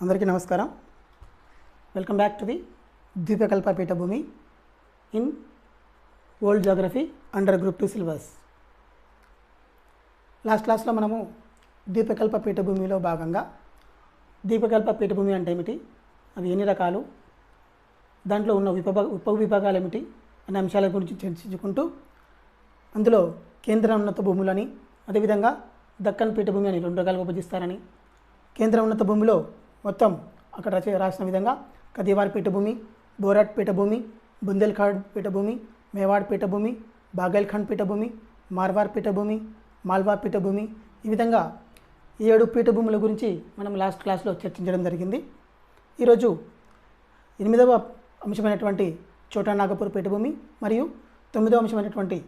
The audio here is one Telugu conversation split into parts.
అందరికీ నమస్కారం. వెల్కమ్ బ్యాక్ టు ది ద్వీపకల్ప పీఠభూమి in world geography under group 2 syllabus. Last క్లాస్లో మనము ద్వీపకల్ప పీఠభూమిలో భాగంగా ద్వీపకల్ప పీఠభూమి అంటే ఏమిటి, అవి ఎన్ని రకాలు, దాంట్లో ఉన్న ఉపవిభాగాలు ఏమిటి అనే అంశాల గురించి చర్చించుకుంటూ అందులో కేంద్ర ఉన్నత భూములని, అదేవిధంగా దక్కన్ పీఠభూమి అని రెండు రకాలుగా విభజిస్తారని, కేంద్ర ఉన్నత భూమిలో మొత్తం అక్కడ రాసిన విధంగా కదివార్ పీఠభూమి, బోరాట్ పీఠభూమి, బుందేల్ఖండ్ పీఠభూమి, మేవాడ్ పీఠభూమి, బాగేల్ఖండ్ పీఠభూమి, మార్వార్ పీఠభూమి, మాల్వా పీఠభూమి, ఈ విధంగా 7 పీఠభూముల గురించి మనం లాస్ట్ క్లాస్లో చర్చించడం జరిగింది. ఈరోజు 8వ అంశమైనటువంటి చోటా నాగపూర్ పీఠభూమి మరియు 9వ అంశమైనటువంటి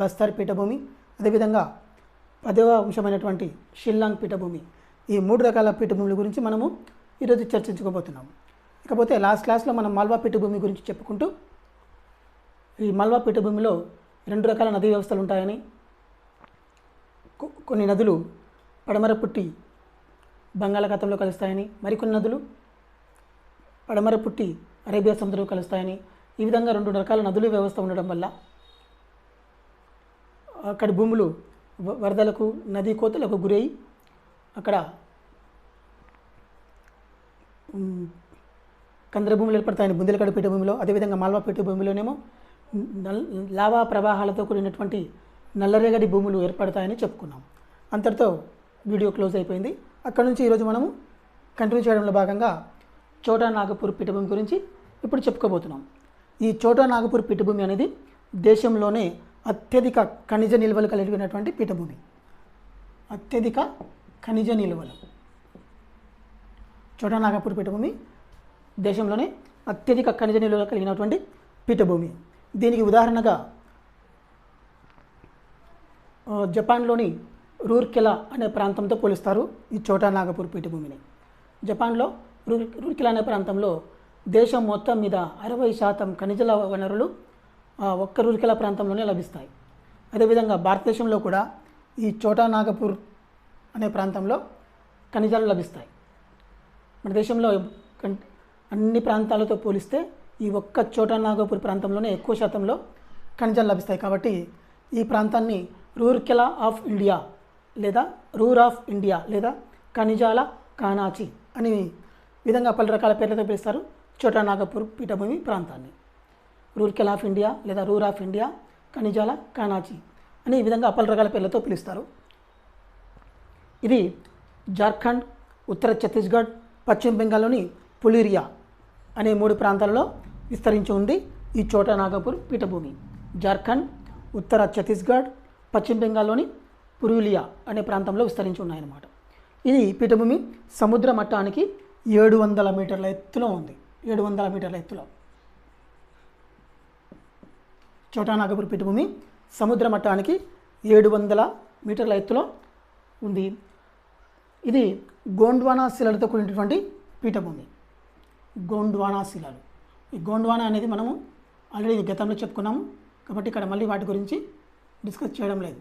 బస్తర్ పీఠభూమి, అదేవిధంగా 10వ అంశమైనటువంటి షిల్లాంగ్ పీఠభూమి, ఈ 3 రకాల పీఠభూముల గురించి మనము ఈరోజు చర్చించుకోబోతున్నాము. ఇకపోతే లాస్ట్ క్లాస్లో మనం మాల్వా పీఠభూమి గురించి చెప్పుకుంటూ ఈ మాల్వా పీఠభూమిలో 2 రకాల నదీ వ్యవస్థలు ఉంటాయని, కొన్ని నదులు పడమర పుట్టి బంగాళాఖాతంలో కలుస్తాయని, మరికొన్ని నదులు పడమర పుట్టి అరేబియా సముద్రంలో కలుస్తాయని, ఈ విధంగా 2 రకాల నదుల వ్యవస్థ ఉండడం వల్ల అక్కడి భూములు వరదలకు, నదీ కోతలకు గురై అక్కడ కందర భూములు ఏర్పడతాయని బుందేల్ఖండ్ పీఠభూమిలో, అదేవిధంగా మాల్వా పీఠభూమిలోనేమో లావా ప్రవాహాలతో కూడినటువంటి నల్లరేగడి భూములు ఏర్పడతాయని చెప్పుకున్నాం. అంతటితో వీడియో క్లోజ్ అయిపోయింది. అక్కడ నుంచి ఈరోజు మనము కంటిన్యూ చేయడంలో భాగంగా చోటా నాగపూర్ పీఠభూమి గురించి ఇప్పుడు చెప్పుకోబోతున్నాం. ఈ చోటా నాగపూర్ పీఠభూమి అనేది దేశంలోనే అత్యధిక ఖనిజ నిల్వలు కలిగినటువంటి పీఠభూమి. అత్యధిక ఖనిజ నిల్వలు. చోటా నాగపూర్ పీఠభూమి దేశంలోనే అత్యధిక ఖనిజ నిల్వలు కలిగినటువంటి పీఠభూమి. దీనికి ఉదాహరణగా జపాన్లోని రూర్కెలా అనే ప్రాంతంతో పోలుస్తారు ఈ చోటా నాగపూర్ పీఠభూమిని. జపాన్లో రూర్కెలా అనే ప్రాంతంలో దేశం మొత్తం మీద 60% ఖనిజ వనరులు ఒక్క రూర్కెలా ప్రాంతంలోనే లభిస్తాయి. అదేవిధంగా భారతదేశంలో కూడా ఈ చోటా నాగపూర్ అనే ప్రాంతంలో ఖనిజాలు లభిస్తాయి. మన దేశంలో అన్ని ప్రాంతాలతో పోలిస్తే ఈ ఒక్క చోటా నాగపూర్ ప్రాంతంలోనే ఎక్కువ శాతంలో ఖనిజాలు లభిస్తాయి. కాబట్టి ఈ ప్రాంతాన్ని రూర్కెలా ఆఫ్ ఇండియా లేదా రూర్ ఆఫ్ ఇండియా లేదా ఖనిజాల కానాచి అనే విధంగా పలు రకాల పేర్లతో పిలుస్తారు చోటా నాగపూర్ పీఠభూమి ప్రాంతాన్ని. రూర్కెలా ఆఫ్ ఇండియా లేదా రూర్ ఆఫ్ ఇండియా, ఖనిజాల కానాచి అనే ఈ విధంగా పలు రకాల పేర్లతో పిలుస్తారు. ఇది జార్ఖండ్, ఉత్తర ఛత్తీస్గఢ్, పశ్చిమ బెంగాల్లోని పులిరియా అనే 3 ప్రాంతాలలో విస్తరించి ఉంది ఈ చోటా నాగపూర్ పీఠభూమి. జార్ఖండ్, ఉత్తర ఛత్తీస్గఢ్, పశ్చిమ బెంగాల్లోని పురూలియా అనే ప్రాంతంలో విస్తరించి ఉన్నాయన్నమాట. ఇది పీఠభూమి సముద్ర మట్టానికి 700 మీటర్ల ఎత్తులో ఉంది. 700 మీటర్ల ఎత్తులో చోటా నాగపూర్ పీఠభూమి సముద్ర మట్టానికి 700 మీటర్ల ఎత్తులో ఉంది. ఇది గోండ్వానా శిలలతో కూడినటువంటి పీఠభూమి. గోండ్వానా శిలలు. ఈ గోండ్వానా అనేది మనము ఆల్రెడీ గతంలో చెప్పుకున్నాము కాబట్టి ఇక్కడ మళ్ళీ వాటి గురించి డిస్కస్ చేయడం లేదు.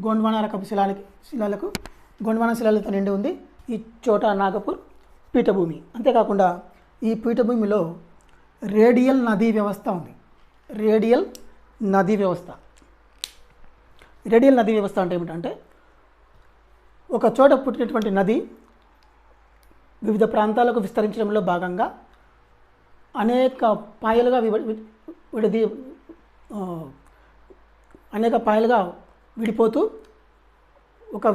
గోండ్వానా రకపు శిలలకు గోండ్వానా శిలలతో నిండి ఉంది ఈ చోటా నాగపూర్ పీఠభూమి. అంతేకాకుండా ఈ పీఠభూమిలో రేడియల్ నదీ వ్యవస్థ ఉంది. రేడియల్ నదీ వ్యవస్థ. రేడియల్ నదీ వ్యవస్థ అంటే ఏమిటంటే ఒక చోట పుట్టినటువంటి నది వివిధ ప్రాంతాలకు విస్తరించడంలో భాగంగా అనేక పాయలుగా విడిపోతూ ఒక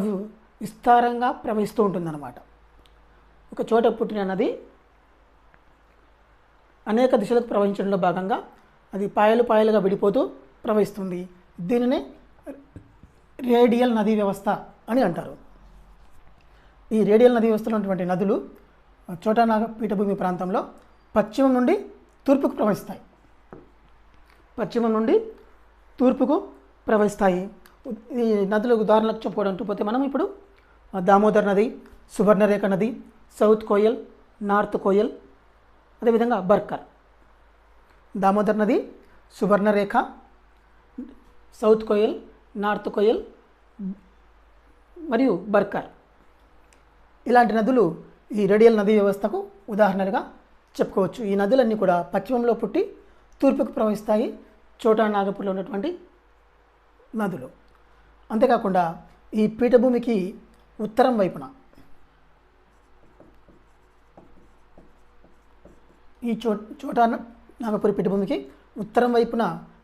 విస్తారంగా ప్రవహిస్తూ ఉంటుందన్నమాట. ఒక చోట పుట్టిన నది అనేక దిశలకు ప్రవహించడంలో భాగంగా అది పాయలుగా విడిపోతూ ప్రవహిస్తుంది. దీనినే రేడియల్ నదీ వ్యవస్థ అని అంటారు. ఈ రేడియల్ నదీ వ్యవస్థలో ఉన్నటువంటి నదులు చోటా నాగ పీఠభూమి ప్రాంతంలో పశ్చిమం నుండి తూర్పుకు ప్రవహిస్తాయి. పశ్చిమం నుండి తూర్పుకు ప్రవహిస్తాయి. ఈ నదులకు ఉదాహరణకు చెప్పుకోవడానికి పోతే మనం ఇప్పుడు దామోదర్ నది, సువర్ణరేఖ నది, సౌత్ కోయల్, నార్త్ కోయల్, అదేవిధంగా బర్కర్. దామోదర్ నది, సువర్ణరేఖ, సౌత్ కోయల్, నార్త్ కోయల్ మరియు బర్కర్ ఇలాంటి నదులు ఈ రేడియల్ నదీ వ్యవస్థకు ఉదాహరణలుగా చెప్పుకోవచ్చు. ఈ నదులన్నీ కూడా పశ్చిమంలో పుట్టి తూర్పుకు ప్రవహిస్తాయి, చోటా నాగపూర్లో ఉన్నటువంటి నదులు. అంతేకాకుండా ఈ పీఠభూమికి ఉత్తరం వైపున ఈ చోటా నాగపూర్ పీఠభూమికి ఉత్తరం వైపున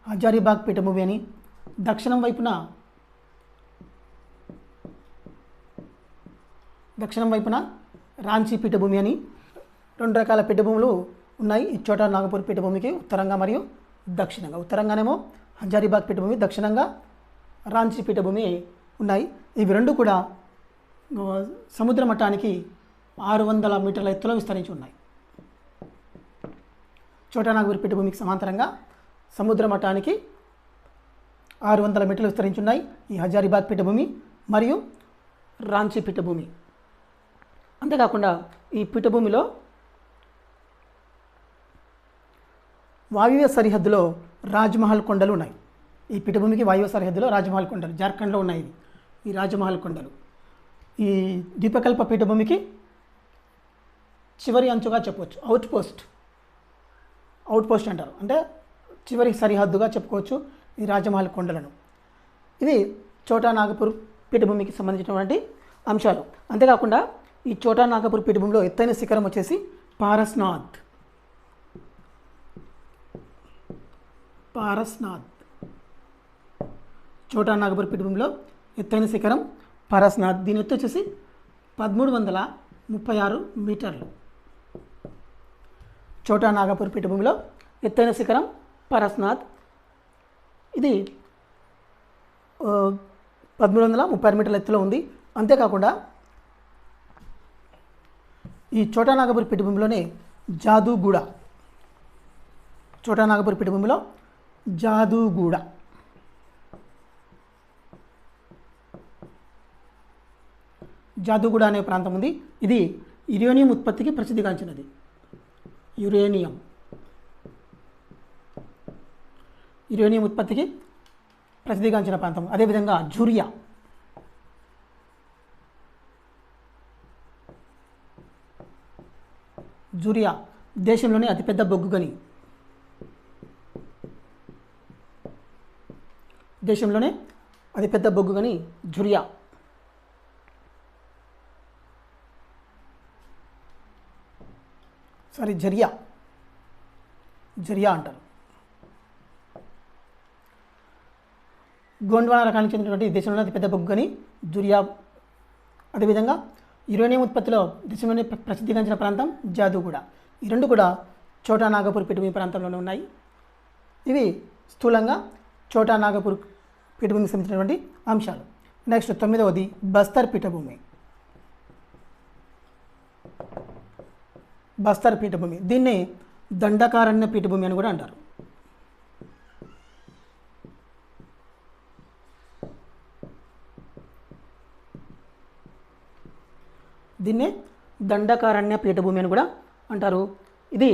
హజారీబాగ్ పీఠభూమి అని, దక్షిణం వైపున రాంచీ పీఠభూమి అని 2 రకాల పీఠభూములు ఉన్నాయి. ఈ చోటా నాగపూర్ పీఠభూమికి ఉత్తరంగా మరియు దక్షిణంగా. ఉత్తరంగానేమో హజారీబాగ్ పీఠభూమి, దక్షిణంగా రాంచీ పీఠభూమి ఉన్నాయి. ఇవి రెండు కూడా సముద్ర మట్టానికి 600 మీటర్ల ఎత్తులో విస్తరించి ఉన్నాయి. చోటా నాగపూర్ పీఠభూమికి సమాంతరంగా సముద్ర మట్టానికి 600 మీటర్లు విస్తరించి ఉన్నాయి ఈ హజారీబాగ్ పీఠభూమి మరియు రాంచీ పీఠభూమి. అంతేకాకుండా ఈ పీఠభూమిలో వాయువ్య సరిహద్దులో రాజ్మహల్ కొండలు ఉన్నాయి. ఈ పీఠభూమికి వాయువ్య సరిహద్దులో రాజ్మహల్ కొండలు జార్ఖండ్లో ఉన్నాయి. ఈ రాజ్మహల్ కొండలు ఈ ద్వీపకల్ప పీఠభూమికి చివరి అంచుగా చెప్పవచ్చు. అవుట్ పోస్ట్ అంటారు, అంటే చివరి సరిహద్దుగా చెప్పుకోవచ్చు ఈ రాజమహల్ కొండలను. ఇది చోటా నాగపూర్ పీఠభూమికి సంబంధించినటువంటి అంశాలు. అంతేకాకుండా ఈ చోటా నాగపూర్ పీఠభూమిలో ఎత్తైన శిఖరం వచ్చేసి పారస్నాథ్. చోటా నాగపూర్ పీఠభూమిలో ఎత్తైన శిఖరం పారస్నాథ్. దీని ఎత్తు వచ్చేసి 1336 మీటర్లు. చోటా నాగపూర్ పీఠభూమిలో ఎత్తైన శిఖరం పారస్నాథ్. ఇది 1336 మీటర్ల ఎత్తులో ఉంది. అంతేకాకుండా ఈ చోటా నాగపూర్ పీఠభూమిలోనే జాదూగూడ, చోటా నాగపూర్ పీఠభూమిలో జాదూగూడ అనే ప్రాంతం ఉంది. ఇది యురేనియం ఉత్పత్తికి ప్రసిద్ధిగాంచినది. యురేనియం ఉత్పత్తికి ప్రసిద్ధిగాంచిన ప్రాంతం. అదేవిధంగా జూరియా దేశంలోనే అతిపెద్ద బొగ్గు గని. జూరియా. జరియా అంటారు. గోండ్వానా రకానికి చెందినటువంటి దేశంలోనే అతిపెద్ద బొగ్గు గని జూరియా. అదేవిధంగా యురేనియం ఉత్పత్తిలో దేశంలోనే ప్రసిద్ధిగాంచిన ప్రాంతం జాదూగూడ. ఈ రెండు కూడా చోటా నాగపూర్ పీఠభూమి ప్రాంతంలోనే ఉన్నాయి. ఇవి స్థూలంగా చోటా నాగపూర్ పీఠభూమికి సంబంధించినటువంటి అంశాలు. నెక్స్ట్ 9వది బస్తర్ పీఠభూమి. దీన్ని దండకారణ్య పీఠభూమి అని కూడా అంటారు. ఇది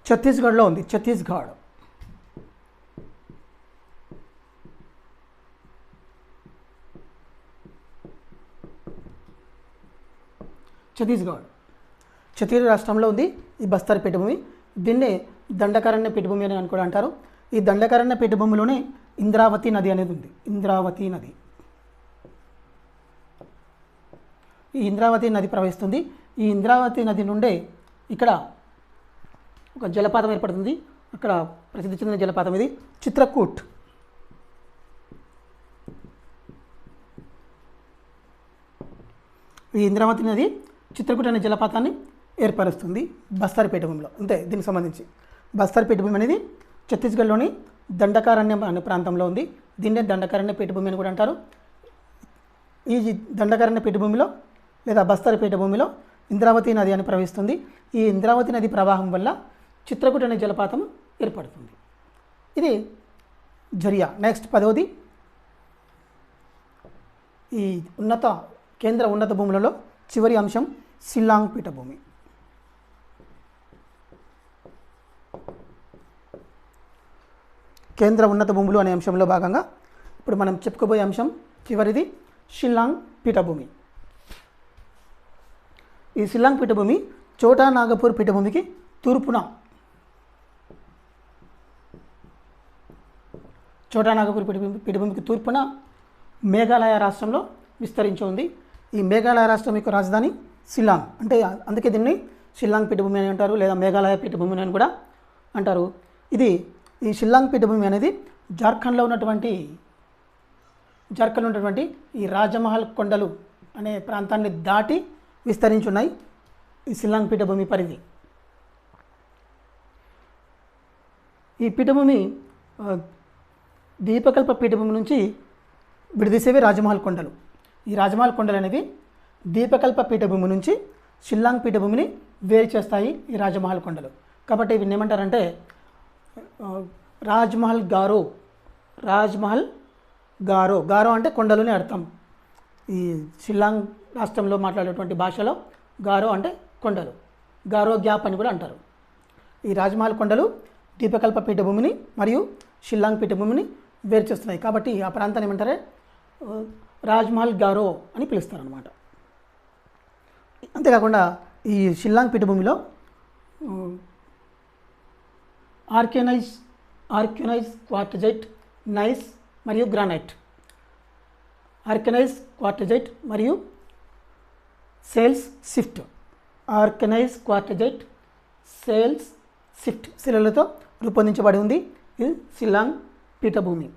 ఛత్తీస్గఢ్లో ఉంది. ఛత్తీస్గఢ్ రాష్ట్రంలో ఉంది ఈ బస్తర్ పీఠభూమి. దీన్నే దండకారణ్య పీఠభూమి అని కూడా అంటారు. ఈ దండకారణ్య పీఠభూమిలోనే ఇంద్రావతి నది అనేది ఉంది. ఈ ఇంద్రావతి నది ప్రవహిస్తుంది. ఈ ఇంద్రావతి నది నుండే ఇక్కడ ఒక జలపాతం ఏర్పడుతుంది. అక్కడ ప్రసిద్ధి చెందిన జలపాతం ఇది చిత్రకూట్. ఈ ఇంద్రావతి నది చిత్రకూట్ అనే జలపాతాన్ని ఏర్పరుస్తుంది బస్తర్ పీఠభూమిలో. అంతే. దీనికి సంబంధించి బస్తర్ పీఠభూమి అనేది ఛత్తీస్గఢ్లోని దండకారణ్యం అనే ప్రాంతంలో ఉంది. దీన్నే దండకారణ్య పీఠభూమి అని కూడా అంటారు. ఈ దండకారణ్య పీఠభూమిలో లేదా బస్తర్ పీఠభూమిలో ఇంద్రావతి నది అని ప్రవహిస్తుంది. ఈ ఇంద్రావతి నది ప్రవాహం వల్ల చిత్రకూట్ అనే జలపాతం ఏర్పడుతుంది. ఇది జరియా. నెక్స్ట్ 10వది ఈ కేంద్ర ఉన్నత భూములలో చివరి అంశం షిల్లాంగ్ పీఠభూమి. కేంద్ర ఉన్నత భూములు అనే అంశంలో భాగంగా ఇప్పుడు మనం చెప్పుకోబోయే అంశం చివరిది షిల్లాంగ్ పీఠభూమి. ఈ షిల్లాంగ్ పీఠభూమి చోటా నాగపూర్ పీఠభూమికి తూర్పున, చోటా నాగపూర్ పీఠభూమికి తూర్పున మేఘాలయ రాష్ట్రంలో విస్తరించి ఉంది. ఈ మేఘాలయ రాష్ట్రం యొక్క రాజధాని షిల్లాంగ్, అంటే అందుకే దీన్ని షిల్లాంగ్ పీఠభూమి అని అంటారు, లేదా మేఘాలయ పీఠభూమి అని కూడా అంటారు. ఈ షిల్లాంగ్ పీఠభూమి అనేది జార్ఖండ్లో ఉన్నటువంటి ఈ రాజమహల్ కొండలు అనే ప్రాంతాన్ని దాటి విస్తరించి ఉన్నాయి ఈ షిల్లాంగ్ పీఠభూమి పరిధి. ఈ పీఠభూమి దీపకల్ప పీఠభూమి నుంచి విడదీసేవి రాజమహల్ కొండలు. ఈ రాజమహల్ కొండలు అనేవి దీపకల్ప పీఠభూమి నుంచి షిల్లాంగ్ పీఠభూమిని వేరు చేస్తాయి ఈ రాజమహల్ కొండలు. కాబట్టి వీటిని ఏమంటారంటే రాజ్మహల్ గారో. గారో అంటే కొండలని అర్థం. ఈ షిల్లాంగ్ రాష్ట్రంలో మాట్లాడేటువంటి భాషలో గారో అంటే కొండలు, గారో గ్యాప్ అని కూడా అంటారు. ఈ రాజ్మహల్ కొండలు దీపకల్ప పీఠభూమిని మరియు షిల్లాంగ్ పీఠభూమిని వేరు చేస్తున్నాయి. కాబట్టి ఆ ప్రాంతాన్ని ఏమంటారే రాజ్మహల్ గారో అని పిలుస్తారు అన్నమాట. అంతేకాకుండా ఈ షిల్లాంగ్ పీఠభూమిలో ఆర్కినైజ్ క్వార్టజైట్, నైస్ మరియు గ్రానైట్, ఆర్కినైజ్ క్వార్టజైట్ మరియు సేల్స్ షిఫ్ట్, ఆర్కినైజ్ క్వార్టజైట్, సేల్స్ షిఫ్ట్ శిలలతో రూపొందించబడి ఉంది ఈ షిల్లాంగ్ పీఠభూమి.